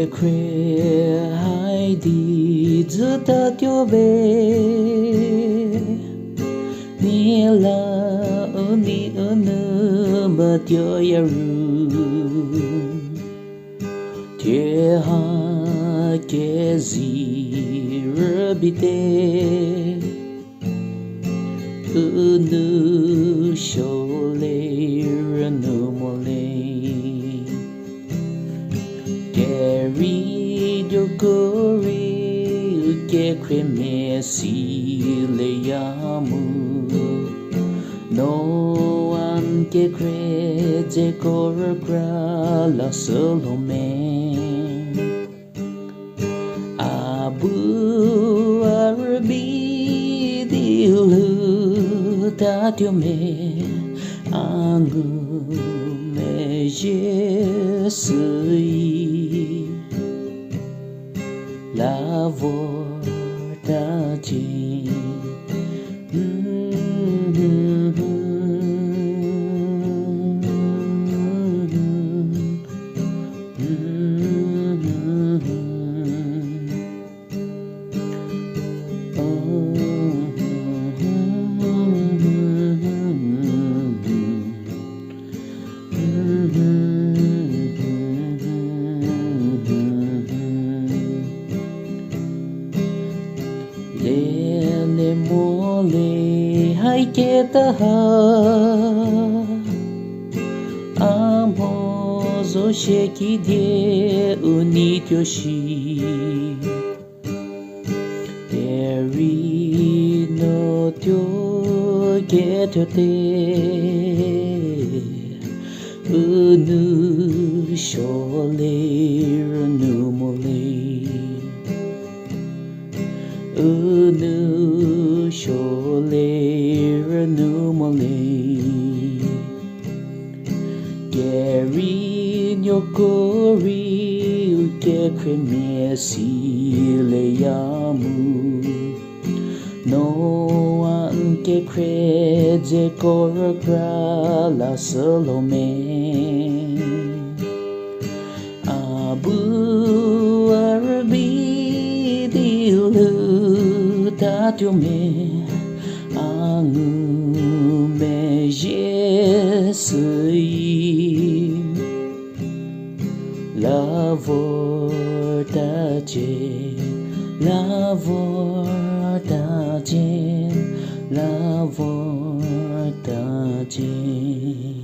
che khuya hai đi giữa ta tiêu bề ni la ở ni ở nơi mà tiêu ya ru che ha che gì rabite nu shole no mole carry your glory che creme si le yamu no one che crede corra la solo me abu arabi dilu ta dio me angu me Jesus la volta de le mole hai che ta ha amo zo sheki de unityoshi deri no tyo get te unu shole nu mole unu shole nu mole gary nyokori uke kreme si le yamu no one ke krede korra la salome abu arabi dilu ta dio me angu me Jesus la volta de la volta de la volta de